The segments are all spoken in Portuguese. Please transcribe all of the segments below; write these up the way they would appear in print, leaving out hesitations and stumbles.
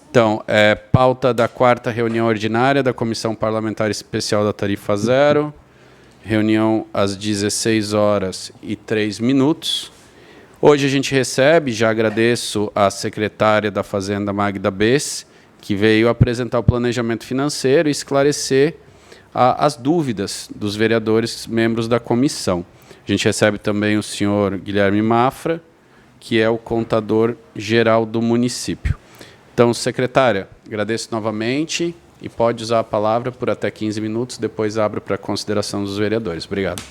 Então, pauta da 4ª reunião ordinária da Comissão Parlamentar Especial da Tarifa Zero, reunião às 16h03. Hoje a gente recebe, já agradeço a secretária da Fazenda, Magda Bess, que veio apresentar o planejamento financeiro e esclarecer as dúvidas dos vereadores, membros da comissão. A gente recebe também o senhor Guilherme Mafra, que é o contador-geral do município. Então, secretária, agradeço novamente e pode usar a palavra por até 15 minutos, depois abro para a consideração dos vereadores. Obrigado.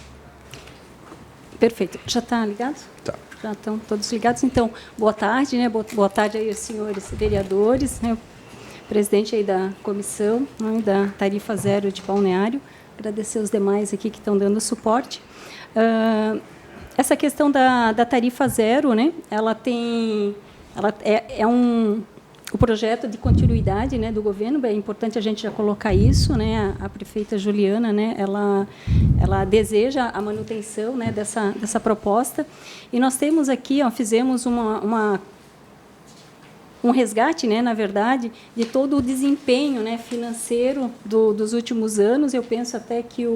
Perfeito. Já está ligado? Tá. Já estão todos ligados. Então, boa tarde, né? Boa tarde aí aos senhores vereadores, né? Presidente aí da comissão, né? Da Tarifa Zero de Balneário. Agradecer os demais aqui que estão dando suporte. Essa questão da Tarifa Zero, né? Ela é o projeto de continuidade, né, do governo. É importante a gente já colocar isso, né? A prefeita Juliana, né, ela deseja a manutenção, né, dessa proposta. E nós temos aqui, fizemos um resgate, né, na verdade, de todo o desempenho, né, financeiro dos últimos anos. Eu penso até que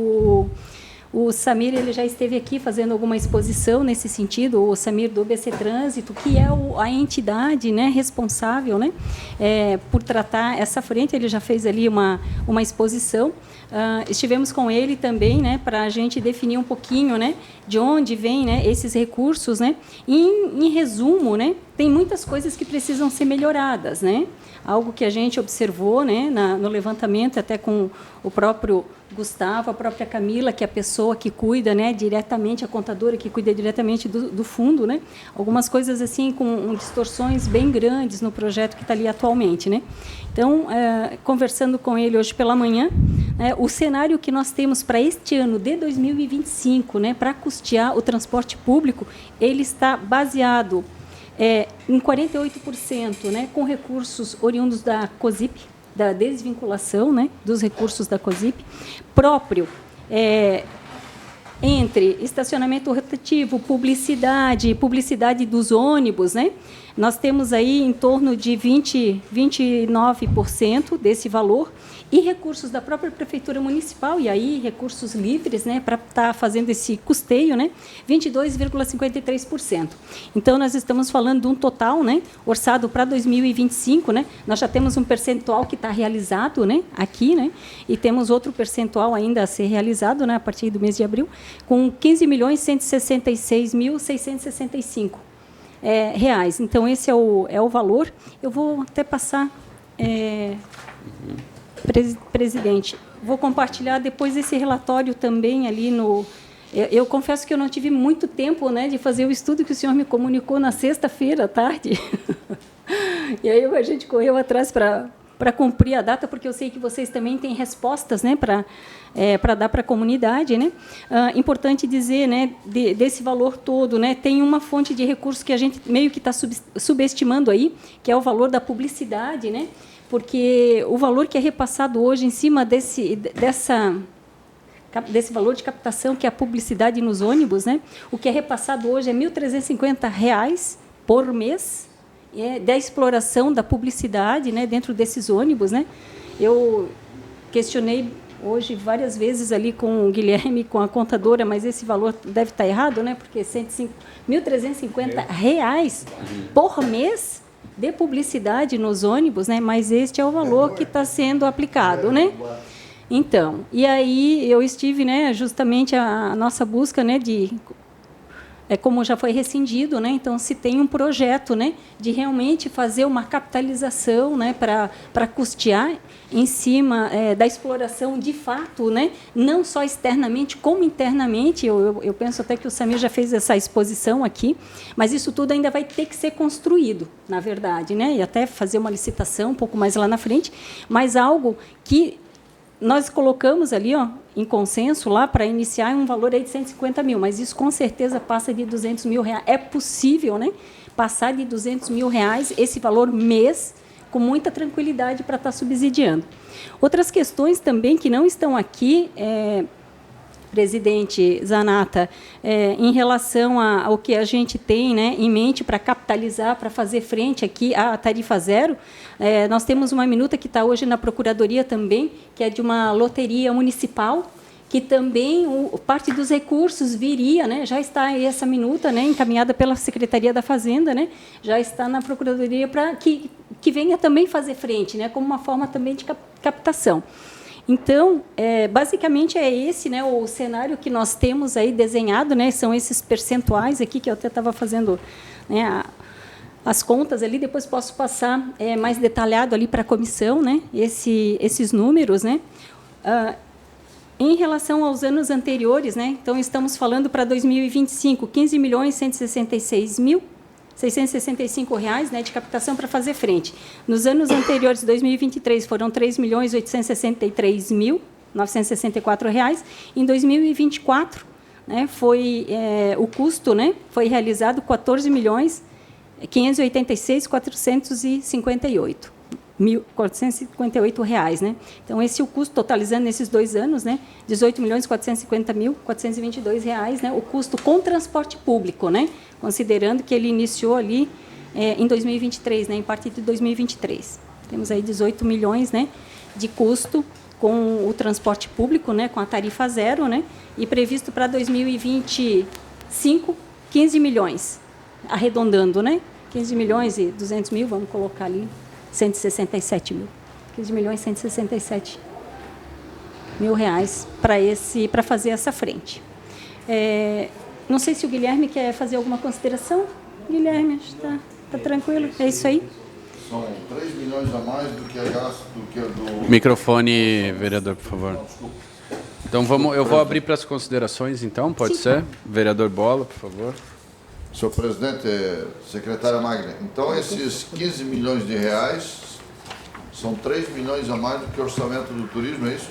o Samir, ele já esteve aqui fazendo alguma exposição nesse sentido, o Samir do BC Trânsito, que é a entidade, né, responsável, né, por tratar essa frente. Ele já fez ali uma exposição. Estivemos com ele também, né, para a gente definir um pouquinho, né, de onde vêm, né, esses recursos, né. E, em resumo, né, tem muitas coisas que precisam ser melhoradas, né. Algo que a gente observou, né, no levantamento, até com o próprio Gustavo, a própria Camila, que é a pessoa que cuida, né, diretamente, a contadora que cuida diretamente do fundo, né, algumas coisas assim com distorções bem grandes no projeto que está ali atualmente, né. Então, conversando com ele hoje pela manhã, o cenário que nós temos para este ano de 2025, né, para custear o transporte público, ele está baseado em 48%, né, com recursos oriundos da COSIP, da desvinculação, né, dos recursos da COSIP, próprio, entre estacionamento rotativo, publicidade dos ônibus, né, nós temos aí em torno de 29% desse valor, e recursos da própria Prefeitura Municipal, e aí recursos livres, né, para estar fazendo esse custeio, né, 22,53%. Então, nós estamos falando de um total, né, orçado para 2025, né, nós já temos um percentual que está realizado, né, aqui, né, e temos outro percentual ainda a ser realizado, né, a partir do mês de abril, com 15.166.665 reais. Então, esse é o valor. Eu vou até passar... Presidente, vou compartilhar depois esse relatório também ali no... Eu confesso que eu não tive muito tempo, né, de fazer o estudo que o senhor me comunicou na sexta-feira à tarde. E aí a gente correu atrás para cumprir a data, porque eu sei que vocês também têm respostas, né, para dar para a comunidade, né. Importante dizer, né, desse valor todo, né, tem uma fonte de recursos que a gente meio que está subestimando aí, que é o valor da publicidade, né, porque o valor que é repassado hoje em cima desse valor de captação, que é a publicidade nos ônibus, né, o que é repassado hoje é R$ 1.350 por mês, da exploração da publicidade, né, dentro desses ônibus, né. Eu questionei hoje várias vezes ali com o Guilherme, com a contadora, mas esse valor deve estar errado, né, porque R$ 1.350 por mês de publicidade nos ônibus, né? Mas este é o valor que está sendo aplicado, né? Então, e aí eu estive, né, justamente a nossa busca, né, como já foi rescindido, né, então se tem um projeto, né, de realmente fazer uma capitalização, né, para custear em cima da exploração de fato, né, não só externamente como internamente. Eu penso até que o Samir já fez essa exposição aqui, mas isso tudo ainda vai ter que ser construído, na verdade, né, e até fazer uma licitação um pouco mais lá na frente, mas algo que nós colocamos ali, em consenso lá para iniciar um valor aí de 150 mil, mas isso com certeza passa de 200 mil reais. É possível, né, passar de 200 mil reais esse valor mês com muita tranquilidade para estar subsidiando. Outras questões também que não estão aqui, presidente Zanata, em relação ao que a gente tem, né, em mente para capitalizar, para fazer frente aqui à tarifa zero, nós temos uma minuta que está hoje na Procuradoria também, que é de uma loteria municipal, que também parte dos recursos viria, né, já está aí essa minuta, né, encaminhada pela Secretaria da Fazenda, né, já está na Procuradoria para que venha também fazer frente, né, como uma forma também de captação. Então, basicamente é esse, né, o cenário que nós temos aí desenhado, né, são esses percentuais aqui que eu até estava fazendo, né, as contas ali, depois posso passar mais detalhado ali para a comissão, né, esses números, né. Em relação aos anos anteriores, né, então estamos falando para 2025, R$ 15.166.665, né, de captação para fazer frente. Nos anos anteriores, 2023, foram R$ 3.863.964. Em 2024, né, foi o custo, né, foi realizado R$ 14.586.458. Né? Então, esse é o custo, totalizando nesses 2 anos, né, R$ 18.450.422, né, o custo com transporte público, né, considerando que ele iniciou ali em 2023, né, em partir de 2023. Temos aí 18 milhões, né, de custo com o transporte público, né, com a tarifa zero, né, e previsto para 2025, 15 milhões, arredondando, né, 15 milhões e 200 mil, vamos colocar ali, 167 mil. 15 milhões e 167 mil reais para fazer essa frente. Não sei se o Guilherme quer fazer alguma consideração. Guilherme, está tranquilo? É isso aí? São 3 milhões a mais do que a gasto do que do... Microfone, vereador, por favor. Então, eu vou abrir para as considerações, então, pode ser? Vereador Bola, por favor. Senhor presidente, secretária Magna, então esses 15 milhões de reais são 3 milhões a mais do que o orçamento do turismo, é isso?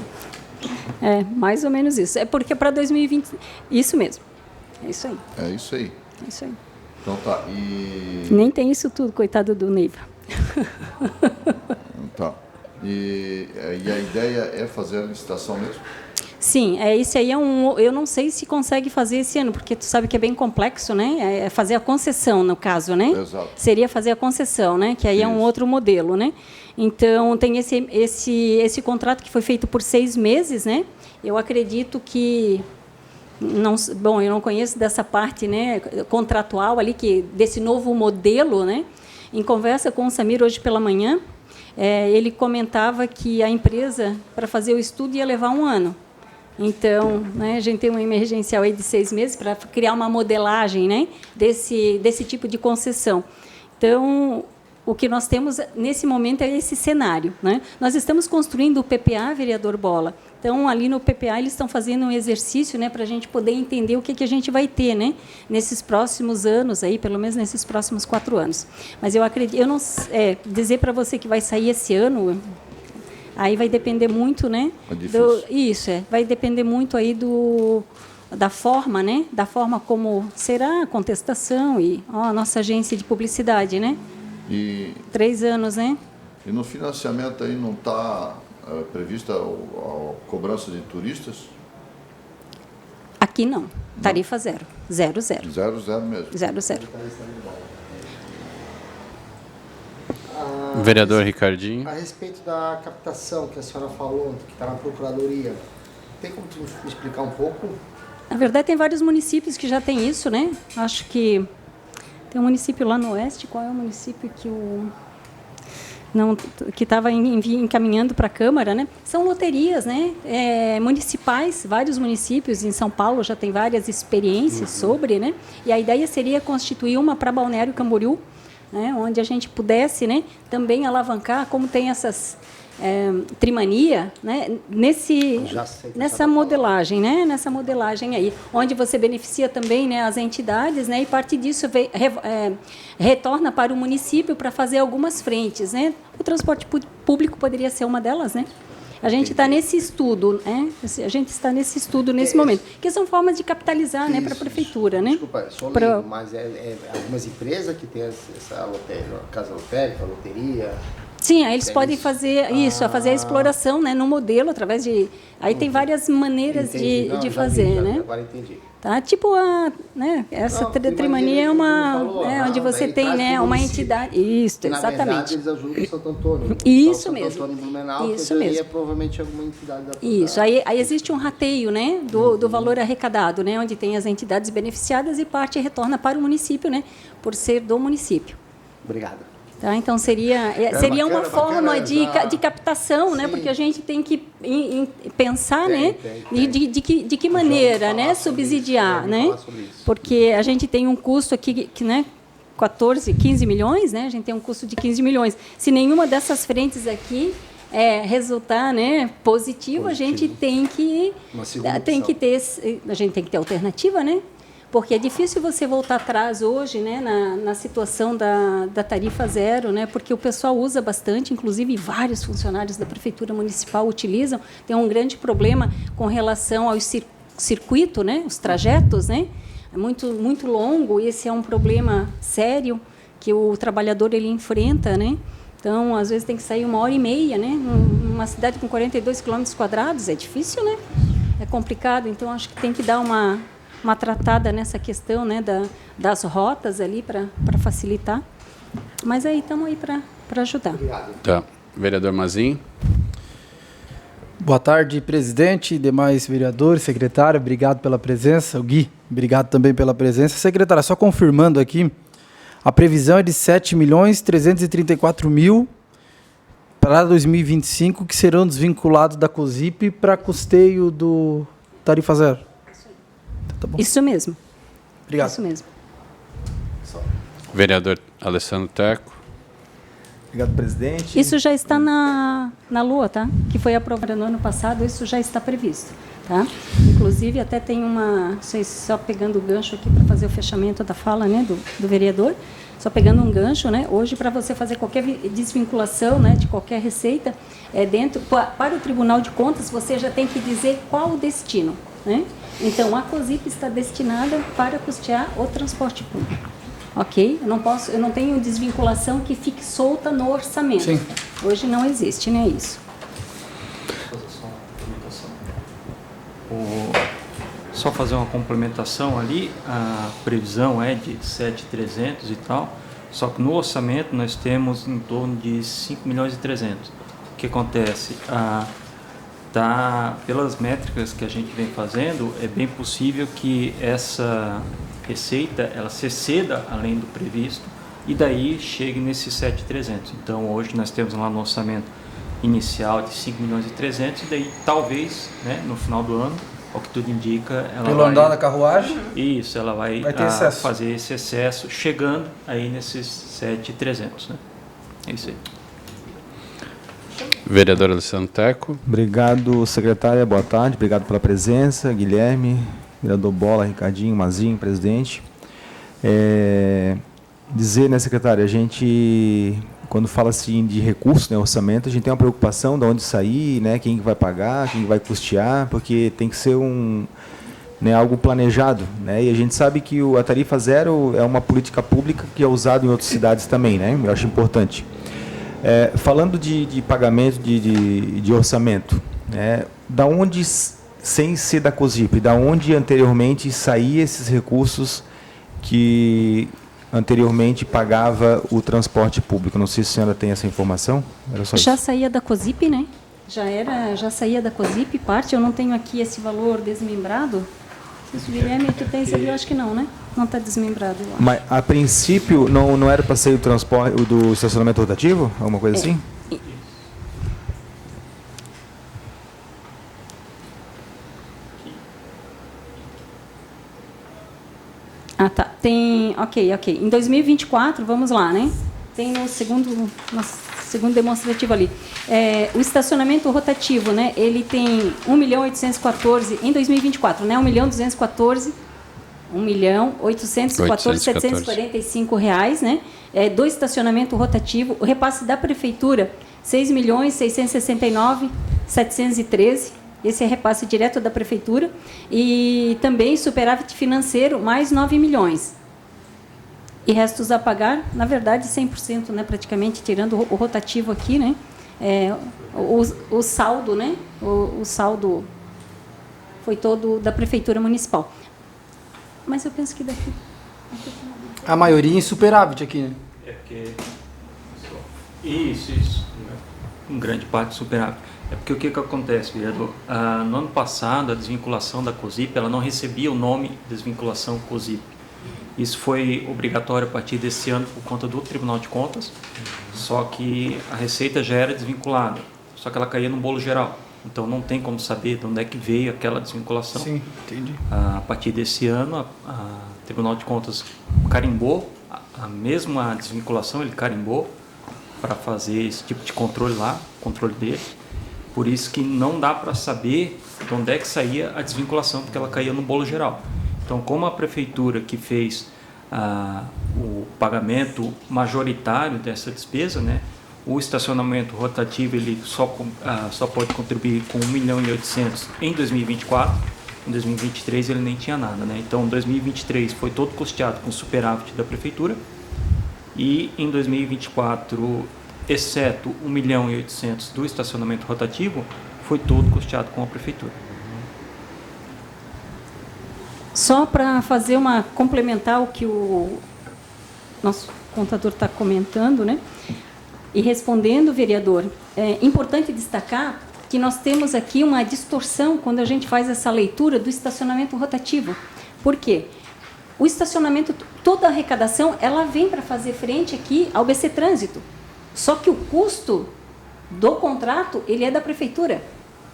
Mais ou menos isso. É porque para 2020... Isso mesmo. É isso aí. É isso aí. É isso aí. Então tá, e... Nem tem isso tudo, coitado do Neiva. Tá. E a ideia é fazer a licitação mesmo? Sim, isso aí eu não sei se consegue fazer esse ano, porque tu sabe que é bem complexo, né? É fazer a concessão, no caso, né? Exato. Seria fazer a concessão, né? Que aí Isso. é um outro modelo, né? Então, tem esse contrato que foi feito por 6 meses, né? Eu acredito que... Bom, eu não conheço dessa parte, né, contratual ali, desse novo modelo, né? Em conversa com o Samir hoje pela manhã, ele comentava que a empresa, para fazer o estudo, ia levar 1 ano. Então, né, a gente tem uma emergencial aí de 6 meses para criar uma modelagem, né, desse tipo de concessão. Então, o que nós temos nesse momento é esse cenário, né? Nós estamos construindo o PPA, vereador Bola. Então, ali no PPA, eles estão fazendo um exercício, né, para a gente poder entender o que a gente vai ter, né, nesses próximos anos, aí, pelo menos nesses próximos 4 anos. Mas eu acredito, eu não dizer para você que vai sair esse ano, aí vai depender muito, né? Vai depender muito aí da forma, né? Da forma como será a contestação e a nossa agência de publicidade, né? 3 anos, né? E no financiamento aí não está prevista a cobrança de turistas? Aqui não. Tarifa zero. 0, 0. 0, 0 mesmo. 0, 0. Vereador Ricardinho. A respeito da captação que a senhora falou, que está na Procuradoria, tem como me explicar um pouco? Na verdade, tem vários municípios que já têm isso, né? Acho que tem um município lá no oeste. Qual é o município que estava encaminhando para a Câmara, né? São loterias, né? Municipais, vários municípios em São Paulo já tem várias experiências sobre, né? E a ideia seria constituir uma para Balneário Camboriú, né? Onde a gente pudesse, né, também alavancar, como tem essas trimania, né? Nessa modelagem, né? Nessa modelagem aí, onde você beneficia também, né, as entidades, né? E parte disso retorna para o município para fazer algumas frentes, né? O transporte público poderia ser uma delas, né? A gente está nesse estudo, né? A gente está nesse estudo nesse momento, que são formas de capitalizar, né, para a prefeitura, né? Desculpa, mas algumas empresas que têm essa loteria, casa lotérica, loteria. Sim, aí eles podem fazer isso, fazer a exploração, né, no modelo, através de... Aí tem várias maneiras de fazer, né? Agora entendi. Tá? Tipo, essa trimania é uma... onde você tem, né, uma entidade... Isso, Na verdade, exatamente. eles ajudam o Santo Antônio. Isso Santo mesmo. Antônio Blumenau, Isso que mesmo. é provavelmente alguma entidade da Isso, aí existe um rateio, né, do valor arrecadado, né, onde tem as entidades beneficiadas e parte retorna para o município, né, por ser do município. Obrigado. Tá? Então, seria uma forma de captação, né? Sim. Porque a gente tem que pensar, né? De que maneira, né? Subsidiar, né? Porque a gente tem um custo aqui, né? 15 milhões, né? A gente tem um custo de 15 milhões. Se nenhuma dessas frentes aqui resultar, né, positivo, a gente tem que ter alternativa, né? Porque é difícil você voltar atrás hoje, né, na situação da tarifa zero, né, porque o pessoal usa bastante, inclusive vários funcionários da Prefeitura Municipal utilizam. Tem um grande problema com relação ao circuito, né, os trajetos, né, é muito longo, e esse é um problema sério que o trabalhador ele enfrenta, né. Então, às vezes tem que sair 1h30, né, numa cidade com 42 km², é difícil, né, é complicado. Então, acho que tem que dar uma tratada nessa questão, né, das rotas ali para facilitar. Mas aí estamos aí para ajudar. Obrigado. Tá. Vereador Mazin. Boa tarde, presidente, demais vereadores, secretário, obrigado pela presença. O Gui, obrigado também pela presença. Secretária, só confirmando aqui, a previsão é de 7.334.000 para 2025, que serão desvinculados da COSIP para custeio do tarifa zero. Tá bom. Isso mesmo. Obrigado. Isso mesmo. Vereador Alessandro Teco. Obrigado, presidente. Isso já está na Lua, tá? Que foi aprovado no ano passado, isso já está previsto, tá? Inclusive, até tem só pegando o gancho aqui para fazer o fechamento da fala, né, do vereador, só pegando um gancho, né, hoje para você fazer qualquer desvinculação, né, de qualquer receita, para o Tribunal de Contas, você já tem que dizer qual o destino, né? Então, a COSIP está destinada para custear o transporte público. Ok? Eu não tenho desvinculação que fique solta no orçamento. Sim. Hoje não existe, né, isso. Só fazer uma complementação ali, a previsão é de 7.300 e tal, só que no orçamento nós temos em torno de 5.300.000. O que acontece? Pelas métricas que a gente vem fazendo, é bem possível que essa receita ela se exceda além do previsto e daí chegue nesses 7.300. Então hoje nós temos lá no orçamento inicial de 5.300.000 e daí talvez, né, no final do ano, ao que tudo indica, ela Pelo andar da carruagem? Isso, ela vai ter excesso. fazer esse excesso, chegando aí nesses 7.300, né? É isso aí. Vereador Alessandro Teco. Obrigado, secretária. Boa tarde. Obrigado pela presença. Guilherme, vereador Bola, Ricardinho, Mazinho, presidente. Dizer, né, secretária, a gente, quando fala assim de recurso, né, orçamento, a gente tem uma preocupação de onde sair, né, quem vai pagar, quem vai custear, porque tem que ser algo planejado, né, e a gente sabe que a tarifa zero é uma política pública que é usada em outras cidades também, né, eu acho importante. Falando de pagamento de orçamento, da onde, sem ser da COSIP, da onde anteriormente saía esses recursos que anteriormente pagava o transporte público? Não sei se a senhora tem essa informação. Era só Já isso. saía da COSIP, né? Já saía da COSIP, parte. Eu não tenho aqui esse valor desmembrado. Se Guilherme, tu tens ali, eu acho que não, né? Não está desmembrado, eu acho. Mas, a princípio, não era para sair o transporte do estacionamento rotativo? Alguma coisa assim? Ah, tá. Tem... Ok. Em 2024, vamos lá, né? Tem no segundo demonstrativo ali. O estacionamento rotativo, né? Ele tem 1.814.000 em 2024, né? 1.814.745 reais, né? Do estacionamento rotativo. O repasse da prefeitura, 6.669.713. Esse é repasse direto da prefeitura. E também superávit financeiro, mais 9 milhões. E restos a pagar, na verdade, 100%, né, praticamente, tirando o rotativo aqui, né, o saldo, né, o saldo foi todo da Prefeitura Municipal. Mas eu penso que daqui... A maioria em superávit aqui, né? É porque... Isso. Em grande parte superávit. É porque o que acontece, vereador? No ano passado, a desvinculação da COSIP, ela não recebia o nome desvinculação COSIP. Isso foi obrigatório a partir desse ano por conta do Tribunal de Contas, só que a receita já era desvinculada, só que ela caía no bolo geral. Então não tem como saber de onde é que veio aquela desvinculação. Sim, entendi. A partir desse ano, o Tribunal de Contas carimbou, a mesma desvinculação ele carimbou para fazer esse tipo de controle lá, controle dele. Por isso que não dá para saber de onde é que saía a desvinculação, porque ela caía no bolo geral. Então, como a prefeitura que fez o pagamento majoritário dessa despesa, né, o estacionamento rotativo ele só pode contribuir com 1,8 milhão em 2024, em 2023 ele nem tinha nada, né? Então, 2023 foi todo custeado com superávit da prefeitura e em 2024, exceto 1,8 milhão do estacionamento rotativo, foi todo custeado com a prefeitura. Só para fazer complementar o que o nosso contador está comentando, né? E respondendo, vereador, é importante destacar que nós temos aqui uma distorção quando a gente faz essa leitura do estacionamento rotativo. Por quê? O estacionamento, toda a arrecadação, ela vem para fazer frente aqui ao BC Trânsito. Só que o custo do contrato, ele é da prefeitura,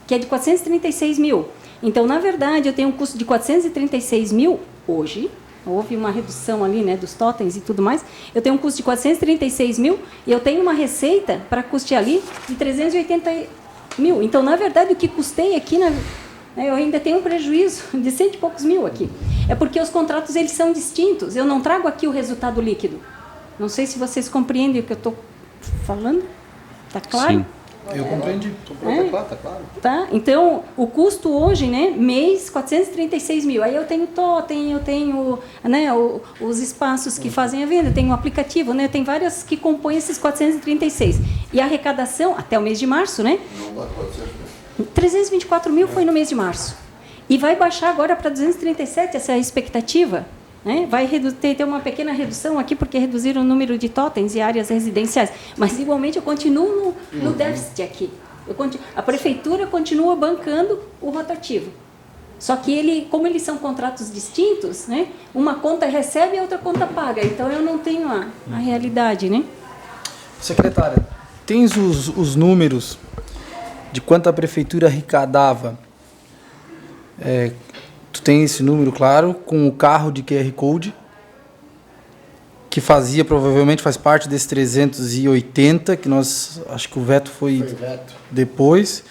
que é de 436 mil. Então, na verdade, eu tenho um custo de 436 mil hoje. Houve uma redução ali, né, dos totens e tudo mais. Eu tenho um custo de 436 mil e eu tenho uma receita para custear ali de 380 mil. Então, na verdade, o que custei aqui, eu ainda tenho um prejuízo de 100 e poucos mil aqui. É porque os contratos eles são distintos. Eu não trago aqui o resultado líquido. Não sei se vocês compreendem o que eu estou falando. Está claro? Sim. Eu compreendi. Tá claro. Tá? Então, o custo hoje, né, mês, 436 mil. Aí eu tenho totem, eu tenho, né, os espaços que fazem a venda, eu tenho o aplicativo, né, tem várias que compõem esses 436. E a arrecadação, até o mês de março, né? Não dá 400 mil. 324 mil foi no mês de março. E vai baixar agora para 237, essa é a expectativa. Né? Vai ter uma pequena redução aqui, porque reduziram o número de totens e áreas residenciais. Mas, igualmente, eu continuo no déficit aqui. A prefeitura continua bancando o rotativo. Só que, como eles são contratos distintos, né? Uma conta recebe e a outra conta paga. Então, eu não tenho a realidade. Né? Secretária, tens os números de quanto a prefeitura arrecadava? Tu tem esse número, claro, com o carro de QR Code, que provavelmente faz parte desses 380, que acho que o veto foi depois.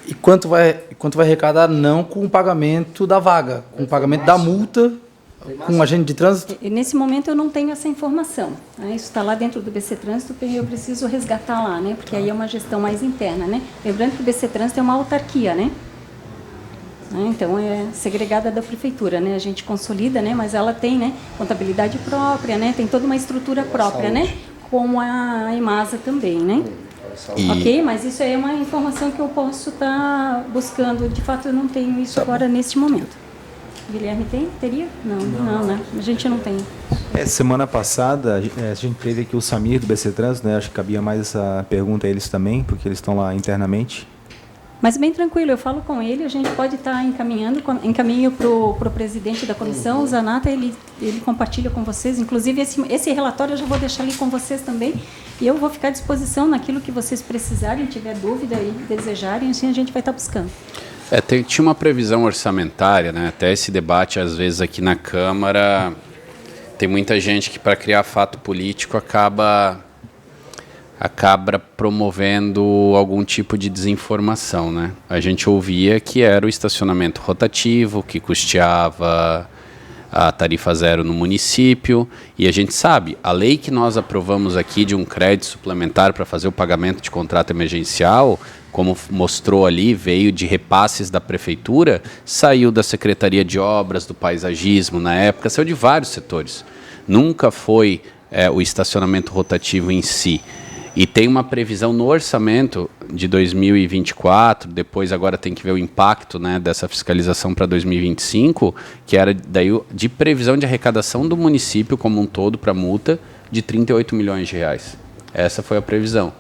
E quanto vai arrecadar não com o pagamento da vaga, com o pagamento da multa, com o agente de trânsito? Nesse momento eu não tenho essa informação. Né? Isso está lá dentro do BC Trânsito, e eu preciso resgatar lá, né? Porque aí é uma gestão mais interna. Né? Lembrando que o BC Trânsito é uma autarquia, né? Então, é segregada da prefeitura, né? A gente consolida, né? Mas ela tem, né, contabilidade própria, né? Tem toda uma estrutura própria, né? Como a EMASA também, né? Ok? Mas isso aí é uma informação que eu posso estar buscando. De fato, eu não tenho isso agora neste momento. Guilherme teria? Não, né? A gente não tem. Semana passada, a gente teve aqui o Samir do BC Trânsito, né? Acho que cabia mais essa pergunta a eles também, porque eles estão lá internamente. Mas bem tranquilo, eu falo com ele, a gente pode estar encaminho para o presidente da comissão, o Zanata, ele compartilha com vocês, inclusive esse relatório eu já vou deixar ali com vocês também, e eu vou ficar à disposição naquilo que vocês precisarem, tiver dúvida e desejarem, assim a gente vai estar buscando. Tinha uma previsão orçamentária, né? Até esse debate, às vezes, aqui na Câmara, tem muita gente que, para criar fato político, acaba promovendo algum tipo de desinformação, né? A gente ouvia que era o estacionamento rotativo, que custeava a tarifa zero no município, e a gente sabe, a lei que nós aprovamos aqui de um crédito suplementar para fazer o pagamento de contrato emergencial, como mostrou ali, veio de repasses da prefeitura, saiu da Secretaria de Obras, do Paisagismo na época, saiu de vários setores. nunca foi o estacionamento rotativo em si. E tem uma previsão no orçamento de 2024, depois agora tem que ver o impacto, né, dessa fiscalização para 2025, que era daí de previsão de arrecadação do município como um todo para multa de 38 milhões de reais. Essa foi a previsão.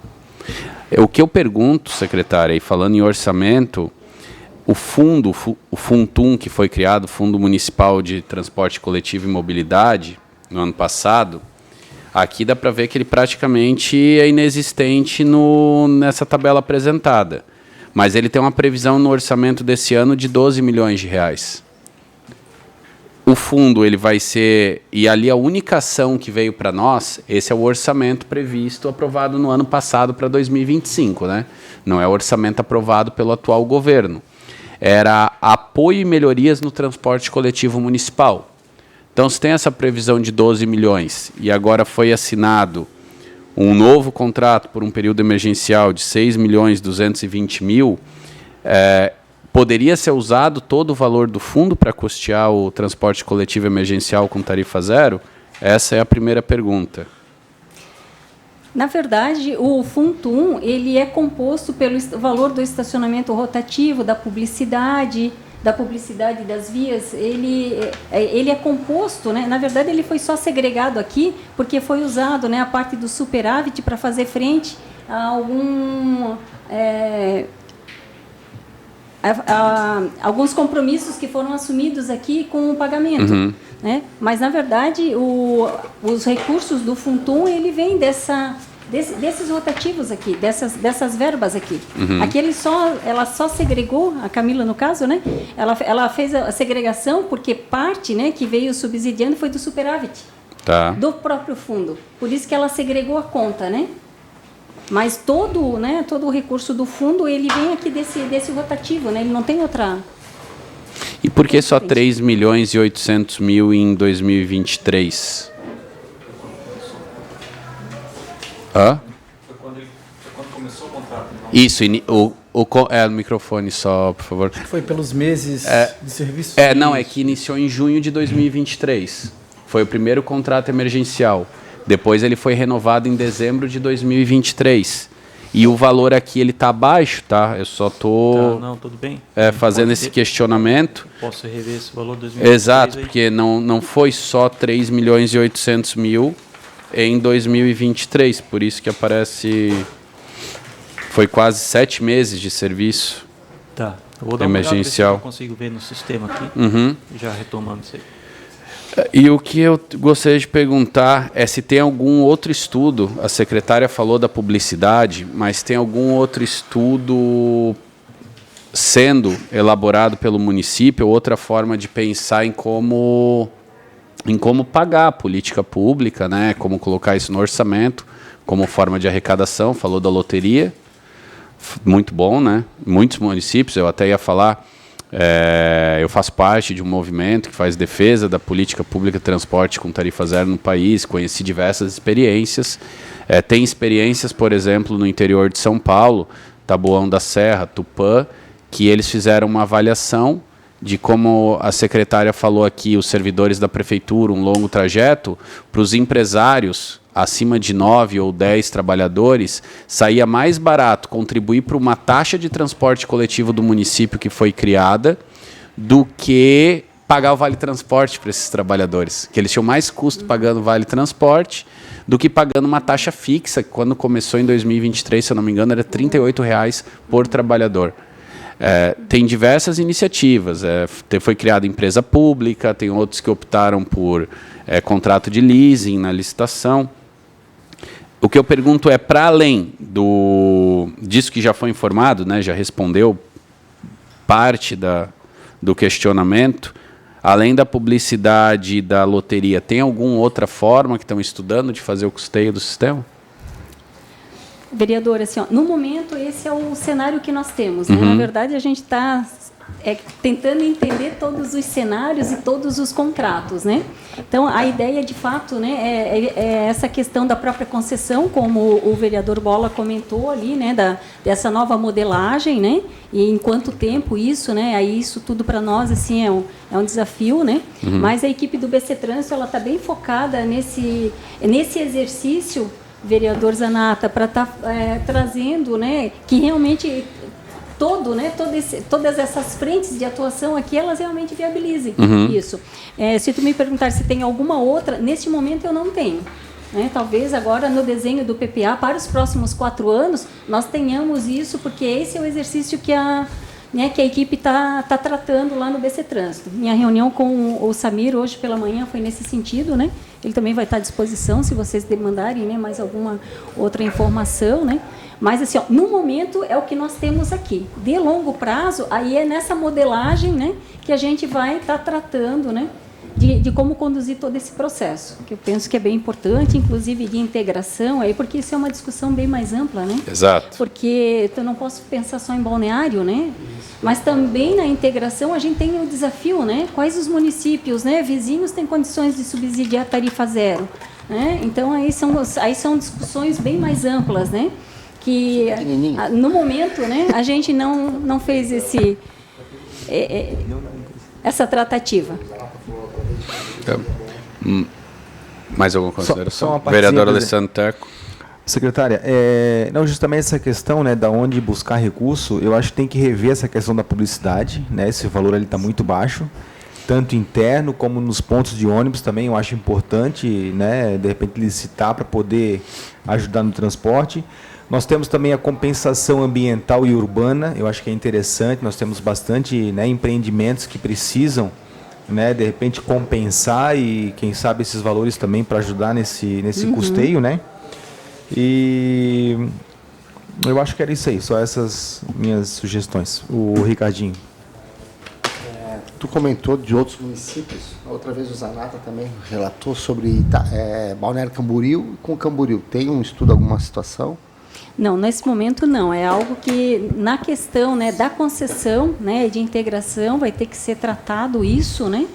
O que eu pergunto, secretária, e falando em orçamento, o fundo, o Funtum, que foi criado, Fundo Municipal de Transporte Coletivo e Mobilidade, no ano passado, aqui dá para ver que ele praticamente é inexistente nessa tabela apresentada. Mas ele tem uma previsão no orçamento desse ano de 12 milhões de reais. O fundo ele vai ser, e ali a única ação que veio para nós, esse é o orçamento previsto, aprovado no ano passado para 2025, né? Não é o orçamento aprovado pelo atual governo. Era apoio e melhorias no transporte coletivo municipal. Então, se tem essa previsão de 12 milhões e agora foi assinado um novo contrato por um período emergencial de 6 milhões 220 mil, poderia ser usado todo o valor do fundo para custear o transporte coletivo emergencial com tarifa zero? Essa é a primeira pergunta. Na verdade, o Funtum ele é composto pelo valor do estacionamento rotativo, da publicidade das vias, ele é composto, né? Na verdade, ele foi só segregado aqui, porque foi usado, né, a parte do superávit para fazer frente a alguns compromissos que foram assumidos aqui com o pagamento. Uhum. Né? Mas, na verdade, os recursos do Funtum, ele vem desses rotativos aqui, dessas verbas aqui. Uhum. Aqui ela só segregou, a Camila no caso, né? Ela fez a segregação porque parte, né, que veio subsidiando foi do superávit, do próprio fundo. Por isso que ela segregou a conta, né? Mas todo o recurso do fundo, ele vem aqui desse rotativo, né? Ele não tem outra... E por que só 3 milhões e 800 mil em 2023? Hã? Foi quando começou o contrato. Isso, no microfone só, por favor. Foi pelos meses de serviço? Não, é que iniciou em junho de 2023. Foi o primeiro contrato emergencial. Depois ele foi renovado em dezembro de 2023. E o valor aqui ele está abaixo, tá? Eu só estou tudo bem. Fazendo esse questionamento. Posso rever esse valor de 2023? Exato, porque não foi só 3 milhões e 800 mil em 2023. Por isso que aparece... Foi quase 7 meses de serviço. Tá. Eu vou dar emergencial. uma olhada, ver se eu consigo ver no sistema aqui. Uhum. Já retomando isso aí. E o que eu gostaria de perguntar é se tem algum outro estudo, a secretária falou da publicidade, mas tem algum outro estudo sendo elaborado pelo município, outra forma de pensar em como pagar a política pública, né? Como colocar isso no orçamento, como forma de arrecadação, falou da loteria, muito bom, né? Muitos municípios, eu até ia falar... eu faço parte de um movimento que faz defesa da política pública de transporte com tarifa zero no país, conheci diversas experiências. Tem experiências, por exemplo, no interior de São Paulo, Taboão da Serra, Tupã, que eles fizeram uma avaliação de como a secretária falou aqui, os servidores da prefeitura, um longo trajeto, para os empresários acima de 9 ou 10 trabalhadores, saía mais barato contribuir para uma taxa de transporte coletivo do município que foi criada do que pagar o Vale Transporte para esses trabalhadores. Que eles tinham mais custo pagando o Vale Transporte do que pagando uma taxa fixa, que quando começou em 2023, se eu não me engano, era R$ 38,00 por trabalhador. Tem diversas iniciativas. Foi criada empresa pública, tem outros que optaram por contrato de leasing na licitação. O que eu pergunto é, para além disso que já foi informado, né, já respondeu parte do questionamento, além da publicidade e da loteria, tem alguma outra forma que estão estudando de fazer o custeio do sistema? Vereadora, assim, no momento esse é o cenário que nós temos. Né? Na verdade, a gente está tentando entender todos os cenários e todos os contratos, né? Então, a ideia, de fato, né, é essa questão da própria concessão, como o vereador Bola comentou ali, né, dessa nova modelagem, né? E em quanto tempo isso, né? Aí isso tudo para nós assim é um desafio, né? Mas a equipe do BC Trânsito, ela está bem focada nesse exercício, vereador Zanata, para estar trazendo, né, que realmente todas essas frentes de atuação aqui, elas realmente viabilizem isso. Se tu me perguntar se tem alguma outra, neste momento eu não tenho. Né? Talvez agora no desenho do PPA, para os próximos 4 anos, nós tenhamos isso, porque esse é o exercício que a equipe está tratando lá no BC Trânsito. Minha reunião com o Samir hoje pela manhã foi nesse sentido, né? Ele também vai estar à disposição, se vocês demandarem, né, mais alguma outra informação, né? Mas, assim, no momento, é o que nós temos aqui. De longo prazo, aí é nessa modelagem, né, que a gente vai estar tratando, né, de como conduzir todo esse processo, que eu penso que é bem importante, inclusive de integração, aí, porque isso é uma discussão bem mais ampla, né? Exato. Porque eu não posso pensar só em balneário, né? Mas também na integração a gente tem o desafio, né? Quais os municípios, né, vizinhos têm condições de subsidiar a tarifa zero, né? Então, aí são discussões bem mais amplas, né? Que no momento, né, a gente não fez essa tratativa. Mais alguma consideração? Só Vereador Alessandro Teco. Secretária, não, justamente essa questão, né, da onde buscar recurso, eu acho que tem que rever essa questão da publicidade, né, esse valor ali está muito baixo, tanto interno como nos pontos de ônibus também, eu acho importante, né, de repente licitar para poder ajudar no transporte. Nós temos também a compensação ambiental e urbana, eu acho que é interessante, nós temos bastante, né, empreendimentos que precisam, né, de repente compensar e quem sabe esses valores também para ajudar nesse custeio, né? E eu acho que era isso aí, só essas minhas sugestões. O Ricardinho. Tu comentou de outros municípios, outra vez o Zanata também relatou sobre Balneário Camboriú. Com Camboriú, tem um estudo, alguma situação? Não, nesse momento não. É algo que, na questão, né, da concessão, né, de integração, vai ter que ser tratado isso, né,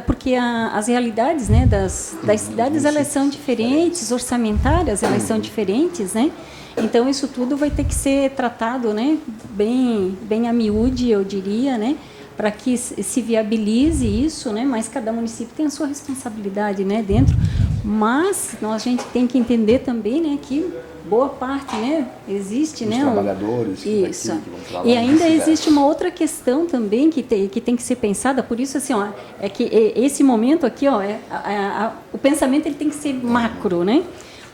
porque as realidades, né, das cidades, elas são diferentes, orçamentárias, elas são diferentes, né. Então isso tudo vai ter que ser tratado, né, bem a miúde, eu diria, né, para que se viabilize isso, né, mas cada município tem a sua responsabilidade, né, dentro. Mas a gente tem que entender também, né, que boa parte, né, existe, os né, trabalhadores isso. Que vão trabalhar e ainda nesse existe uma outra questão também que tem que ser pensada. Por isso, assim, ó, é que esse momento aqui, ó, o pensamento ele tem que ser macro, né?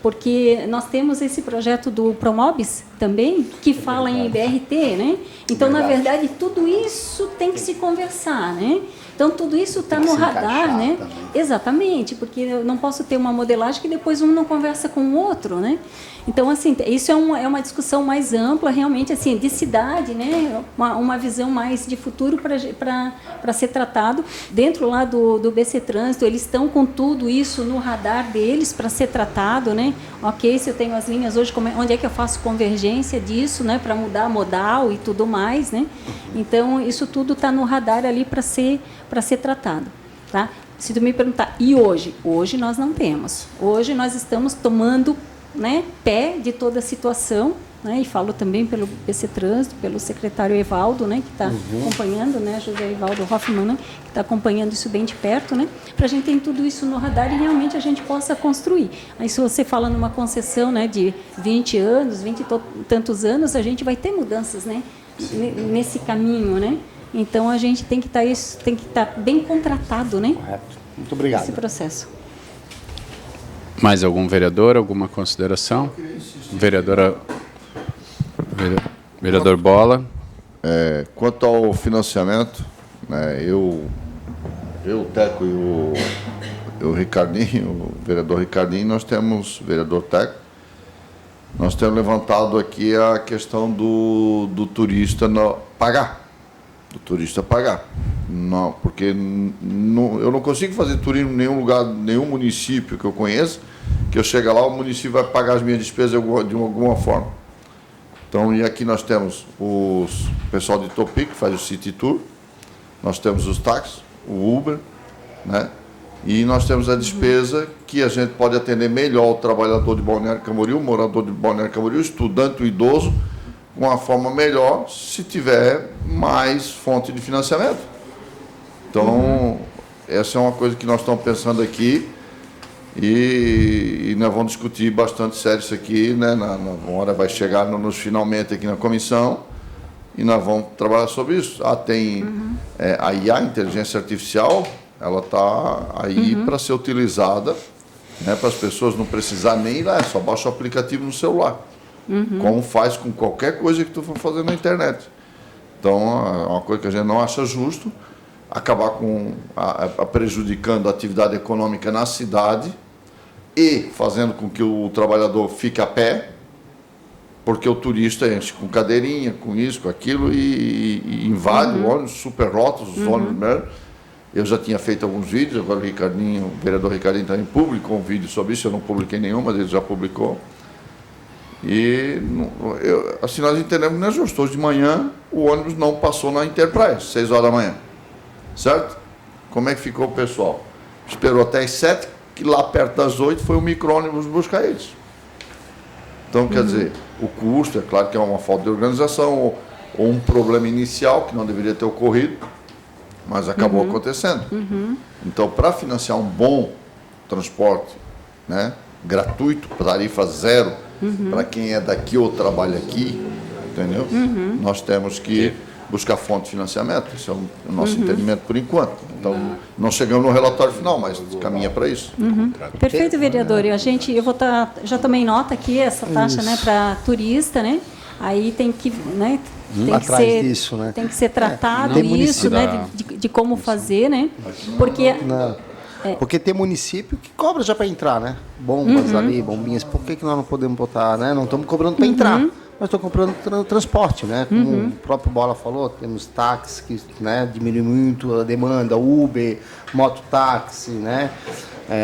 Porque nós temos esse projeto do Promobis também, que fala em BRT, né? Então, na verdade, tudo isso tem que se conversar, né? Então, tudo isso está no radar, né? Também. Exatamente, porque eu não posso ter uma modelagem que depois um não conversa com o outro, né? Então, assim, isso é uma discussão mais ampla, realmente, assim, de cidade, né? Uma visão mais de futuro para ser tratado. Dentro lá do BC Trânsito, eles estão com tudo isso no radar deles para ser tratado, né? Ok, se eu tenho as linhas hoje, onde é que eu faço convergência disso, né? Para mudar a modal e tudo mais, né? Então, isso tudo está no radar ali para ser tratado, tá? Se tu me perguntar, e hoje? Hoje nós não temos. Hoje nós estamos tomando, né, pé de toda a situação, né, e falo também pelo BC Trânsito, pelo secretário Evaldo, né, que está acompanhando, né, José Evaldo Hoffmann, né, que está acompanhando isso bem de perto, né, para a gente ter tudo isso no radar e realmente a gente possa construir. Aí se você fala numa concessão, né, de 20 anos, 20 e tantos anos, a gente vai ter mudanças, né, nesse caminho, né. Então a gente tem que estar bem contratado, né? Correto. Muito obrigado. Esse processo. Mais algum vereador, alguma consideração? Vereador Bola. Quanto ao financiamento, né, eu, o Teco e o Ricardinho, o vereador Ricardinho, vereador Teco, nós temos levantado aqui a questão do turista pagar. Do turista pagar. Não, porque eu não consigo fazer turismo em nenhum lugar, nenhum município que eu conheça, que eu chego lá, o município vai pagar as minhas despesas de alguma forma. Então, e aqui nós temos o pessoal de Topic, que faz o City Tour, nós temos os táxis, o Uber, né? E nós temos a despesa que a gente pode atender melhor o trabalhador de Balneário Camboriú, o morador de Balneário Camboriú, o estudante, o idoso, com uma forma melhor, se tiver mais fonte de financiamento. Então, essa é uma coisa que nós estamos pensando aqui e nós vamos discutir bastante sério isso aqui, né? Na hora vai chegar nos finalmente aqui na comissão e nós vamos trabalhar sobre isso. Tem a IA, Inteligência Artificial, ela está aí para ser utilizada, né, para as pessoas não precisar nem ir lá, é só baixa o aplicativo no celular. Como faz com qualquer coisa que tu for fazer na internet. Então, é uma coisa que a gente não acha justo, acabar prejudicando a atividade econômica na cidade e fazendo com que o trabalhador fique a pé, porque o turista enche com cadeirinha, com isso, com aquilo, e invade o ônibus, superlota os ônibus mesmo. Eu já tinha feito alguns vídeos, agora o vereador Ricardinho também publicou um vídeo sobre isso, eu não publiquei nenhum, mas ele já publicou. E assim nós entendemos que não é justo. Hoje de manhã o ônibus não passou na Enterprise, 6 horas da manhã. Certo? Como é que ficou o pessoal? Esperou até as 7, que lá perto das 8 foi o micro-ônibus buscar eles. Então, quer dizer, o custo, é claro que é uma falta de organização ou um problema inicial que não deveria ter ocorrido, mas acabou acontecendo. Então, para financiar um bom transporte, né, gratuito, tarifa zero, para quem é daqui ou trabalha aqui, entendeu? Nós temos que buscar fonte de financiamento. Esse é o nosso entendimento por enquanto. Então, não chegamos no relatório final, mas caminha para isso. Perfeito, vereador. Eu vou já tomei nota aqui essa taxa, né, para turista, né? Aí tem que, né, tem que ser tratado isso, né, de como fazer, né? Porque tem município que cobra já para entrar, né? Bombas ali, bombinhas. Por que nós não podemos botar, né? Não estamos cobrando para entrar, mas estamos cobrando transporte, né? Como o próprio Bola falou, temos táxis que, né, diminui muito a demanda, Uber, mototáxi, né?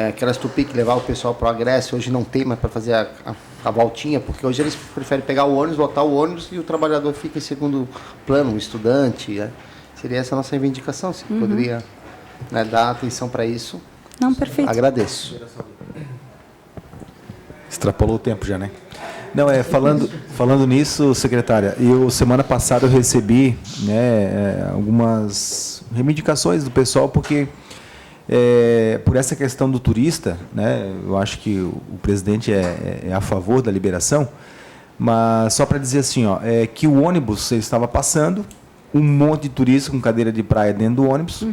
Aquelas Tupi que levar o pessoal para o Agreste, hoje não tem mais para fazer a voltinha, porque hoje eles preferem pegar o ônibus, lotar o ônibus e o trabalhador fica em segundo plano, o estudante, né? Seria essa a nossa reivindicação, se poderia, né, dar atenção para isso. Não, perfeito. Agradeço. Extrapolou o tempo já, né? Não, falando nisso, secretária, semana passada eu recebi, né, algumas reivindicações do pessoal, porque por essa questão do turista, né, eu acho que o presidente é a favor da liberação, mas só para dizer assim, que o ônibus estava passando, um monte de turista com cadeira de praia dentro do ônibus,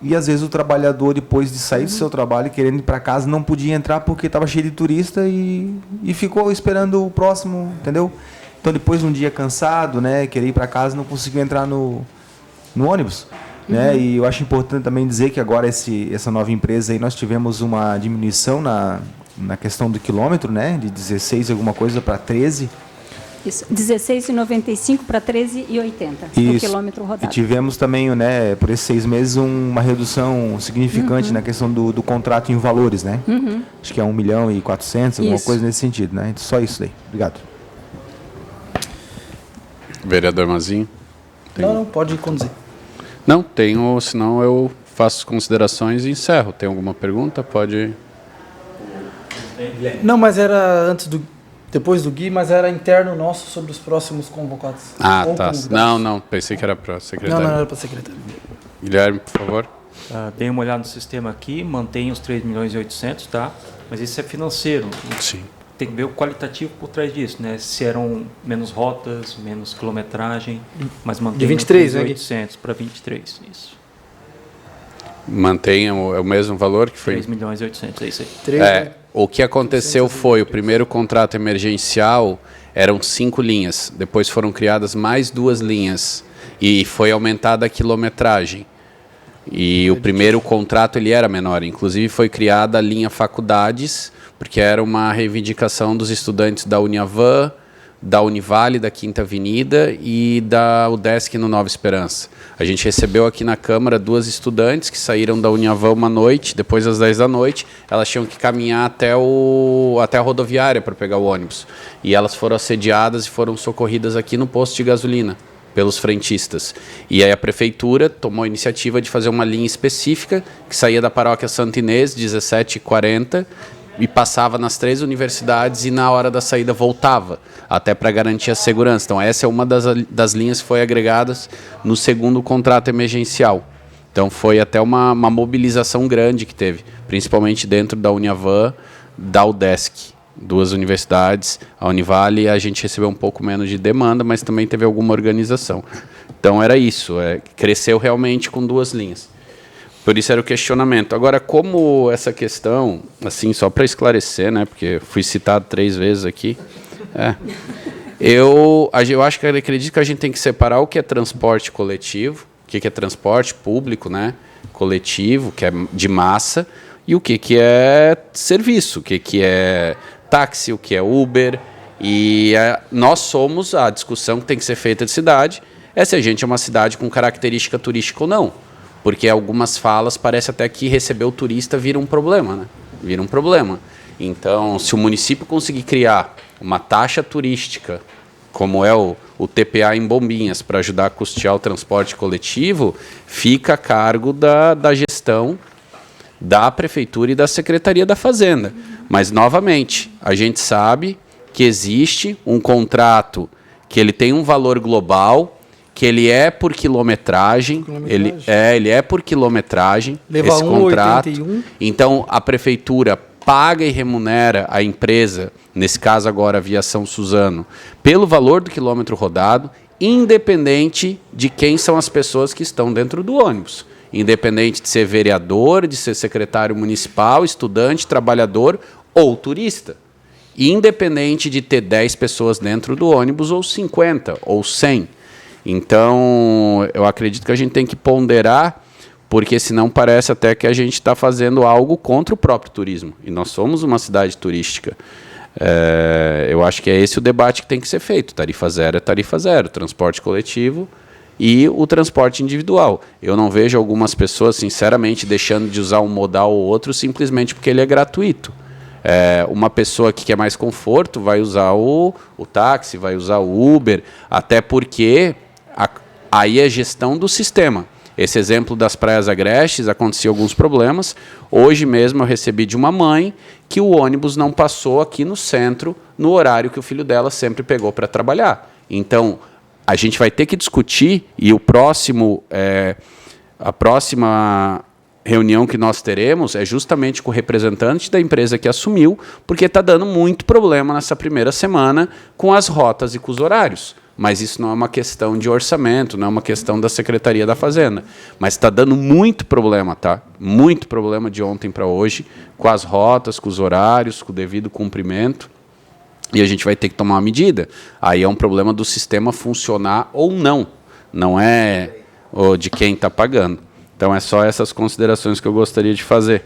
e às vezes o trabalhador, depois de sair do seu trabalho, querendo ir para casa, não podia entrar porque estava cheio de turista e ficou esperando o próximo, entendeu? Então, depois de um dia cansado, né, querer ir para casa, não conseguiu entrar no ônibus. Né? E eu acho importante também dizer que agora essa nova empresa aí, nós tivemos uma diminuição na questão do quilômetro, né, de 16 alguma coisa para 13. Isso, 16,95 para 13,80 no quilômetro rodado. E tivemos também, né, por esses 6 meses, uma redução significante na questão do contrato em valores, né? Acho que é 1.400.000, alguma coisa nesse sentido, né? Só isso daí. Obrigado. Vereador Mazinho? Não, pode conduzir. Não, tenho, senão eu faço as considerações e encerro. Tem alguma pergunta? Pode. Não, mas era depois do Gui, mas era interno nosso sobre os próximos convocados. Ah, tá. Não, pensei que era para a secretária. Não era para a secretária. Guilherme, por favor. Dei uma olhada no sistema aqui, mantém os 3.800.000, tá? Mas isso é financeiro. Sim. Tem que ver o qualitativo por trás disso, né? Se eram menos rotas, menos quilometragem, mas mantém de 23, 800 para 23, isso. Mantém o mesmo valor que foi? 3.800.000, é isso aí. O que aconteceu foi, o primeiro contrato emergencial eram 5 linhas, depois foram criadas mais 2 linhas e foi aumentada a quilometragem. E o primeiro contrato ele era menor, inclusive foi criada a linha faculdades, porque era uma reivindicação dos estudantes da Uniavan, da Univale, da Quinta Avenida e da UDESC no Nova Esperança. A gente recebeu aqui na Câmara 2 estudantes que saíram da Uniavan uma noite, depois das 10 da noite, elas tinham que caminhar até a rodoviária para pegar o ônibus. E elas foram assediadas e foram socorridas aqui no posto de gasolina pelos frentistas. E aí a prefeitura tomou a iniciativa de fazer uma linha específica que saía da paróquia Santa Inês, 17h40, e passava nas 3 universidades e na hora da saída voltava, até para garantir a segurança. Então essa é uma das linhas que foi agregadas no segundo contrato emergencial. Então foi até uma mobilização grande que teve, principalmente dentro da Uniavan, da UDESC, 2 universidades, a Univale, a gente recebeu um pouco menos de demanda, mas também teve alguma organização. Então era isso, cresceu realmente com 2 linhas. Por isso era o questionamento. Agora, como essa questão, assim, só para esclarecer, né, porque fui citado 3 vezes aqui, eu acredito que a gente tem que separar o que é transporte coletivo, o que é transporte público, né, coletivo, que é de massa, e o que é serviço, o que é táxi, o que é Uber. E nós somos, a discussão que tem que ser feita de cidade é se a gente é uma cidade com característica turística ou não. Porque algumas falas parece até que receber o turista vira um problema, né? Vira um problema. Então, se o município conseguir criar uma taxa turística, como é o TPA em Bombinhas, para ajudar a custear o transporte coletivo, fica a cargo da gestão da Prefeitura e da Secretaria da Fazenda. Mas, novamente, a gente sabe que existe um contrato que ele tem um valor global, que ele é por quilometragem. Ele é por quilometragem, esse contrato. 81. Então, a Prefeitura paga e remunera a empresa, nesse caso agora a Aviação Suzano, pelo valor do quilômetro rodado, independente de quem são as pessoas que estão dentro do ônibus. Independente de ser vereador, de ser secretário municipal, estudante, trabalhador ou turista. Independente de ter 10 pessoas dentro do ônibus, ou 50, ou 100. Então, eu acredito que a gente tem que ponderar, porque senão parece até que a gente está fazendo algo contra o próprio turismo. E nós somos uma cidade turística. Eu acho que é esse o debate que tem que ser feito. Tarifa zero é tarifa zero, transporte coletivo e o transporte individual. Eu não vejo algumas pessoas, sinceramente, deixando de usar um modal ou outro simplesmente porque ele é gratuito. Uma pessoa que quer mais conforto vai usar o táxi, vai usar o Uber, até porque aí é gestão do sistema. Esse exemplo das praias agrestes, aconteceu alguns problemas. Hoje mesmo eu recebi de uma mãe que o ônibus não passou aqui no centro no horário que o filho dela sempre pegou para trabalhar. Então, a gente vai ter que discutir, e a próxima reunião que nós teremos é justamente com o representante da empresa que assumiu, porque está dando muito problema nessa primeira semana com as rotas e com os horários. Mas isso não é uma questão de orçamento, não é uma questão da Secretaria da Fazenda. Mas está dando muito problema, tá? Muito problema de ontem para hoje, com as rotas, com os horários, com o devido cumprimento. E a gente vai ter que tomar uma medida. Aí é um problema do sistema funcionar ou não. Não é de quem está pagando. Então, é só essas considerações que eu gostaria de fazer.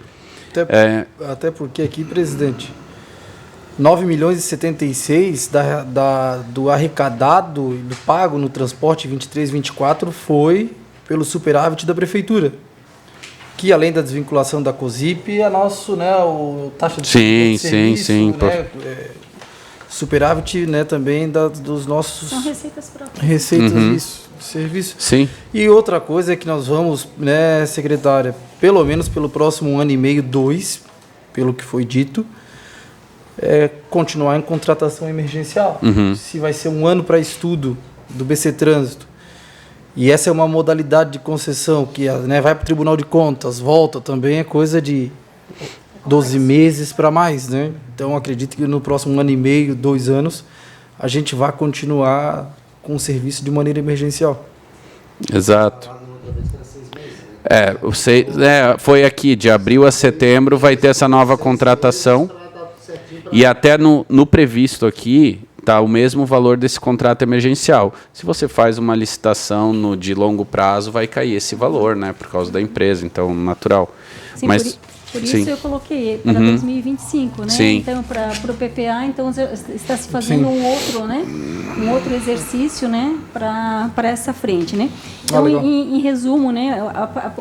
Até porque aqui, presidente, 9.076 do arrecadado e do pago no transporte 23-24 foi pelo superávit da Prefeitura. Que, além da desvinculação da COSIP, é nosso, né, o taxa de serviço, sim. Né, superávit, né, também dos nossos... São receitas próprias. Receitas, isso. Serviço. Sim. E outra coisa é que nós vamos, né, secretária, pelo menos pelo próximo 1 ano e meio, 2, pelo que foi dito, continuar em contratação emergencial. Se vai ser 1 ano para estudo do BC Trânsito, e essa é uma modalidade de concessão que, né, vai para o Tribunal de Contas, volta também, é coisa de 12 meses para mais, né? Então, acredito que no próximo 1 ano e meio, 2 anos, a gente vai continuar com o serviço de maneira emergencial. Exato. Foi aqui, de abril a setembro, vai ter essa nova contratação. E até no previsto aqui, está o mesmo valor desse contrato emergencial. Se você faz uma licitação de longo prazo, vai cair esse valor, né? Por causa da empresa, então, natural. Sim, mas Por isso Sim. eu coloquei para 2025, né? Sim. Então, para o PPA, então está se fazendo um outro, né? Um outro exercício, né? Para essa frente, né? Então, legal. em resumo, né?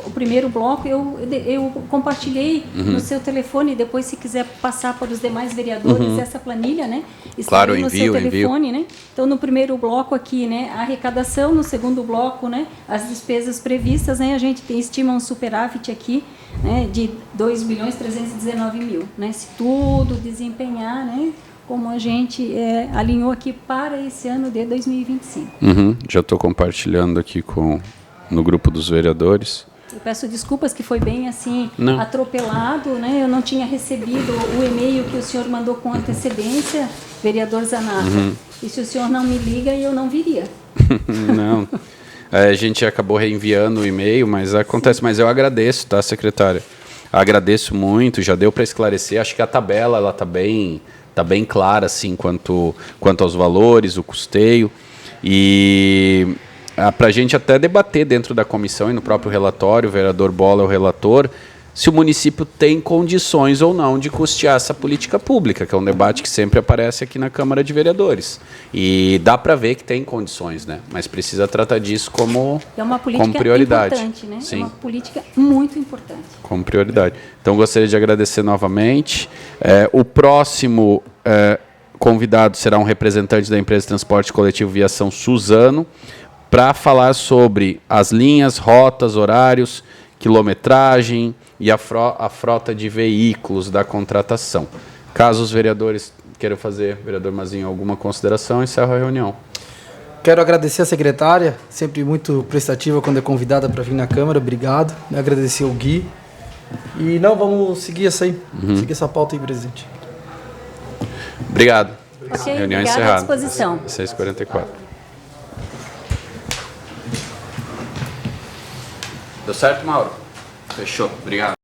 O primeiro bloco eu compartilhei no seu telefone. Depois, se quiser passar para os demais vereadores essa planilha, né? Está Claro, aí no envio, seu telefone, né? Então, no primeiro bloco aqui, né? A arrecadação, no segundo bloco, né? As despesas previstas, né? A gente estima um superávit aqui, né, de 2.319.000, né, se tudo desempenhar, né, como a gente alinhou aqui para esse ano de 2025. Já estou compartilhando aqui no grupo dos vereadores. Eu peço desculpas que foi bem assim, Não. atropelado, né, eu não tinha recebido o e-mail que o senhor mandou com antecedência, vereador Zanata, e se o senhor não me liga, eu não viria. Não. A gente acabou reenviando o e-mail, mas acontece. Mas eu agradeço, tá, secretária? Agradeço muito, já deu para esclarecer. Acho que a tabela ela tá bem clara assim quanto aos valores, o custeio. E para a gente até debater dentro da comissão e no próprio relatório, o vereador Bola é o relator, se o município tem condições ou não de custear essa política pública, que é um debate que sempre aparece aqui na Câmara de Vereadores. E dá para ver que tem condições, né? Mas precisa tratar disso como É uma política prioridade. importante, né? Sim. É uma política muito importante. Como prioridade. Então, gostaria de agradecer novamente. O próximo convidado será um representante da empresa de transporte coletivo Viação Suzano, para falar sobre as linhas, rotas, horários, quilometragem e a frota de veículos da contratação. Caso os vereadores queiram fazer, vereador Mazinho, alguma consideração, encerro a reunião. Quero agradecer a secretária, sempre muito prestativa quando é convidada para vir na Câmara, obrigado. Agradecer o Gui. E não, vamos seguir essa aí, seguir essa pauta aí, presidente. Obrigado. Ok, Reunião obrigada, encerrada. à disposição. 6h44. Deu certo, Mauro? Fechou. Obrigado.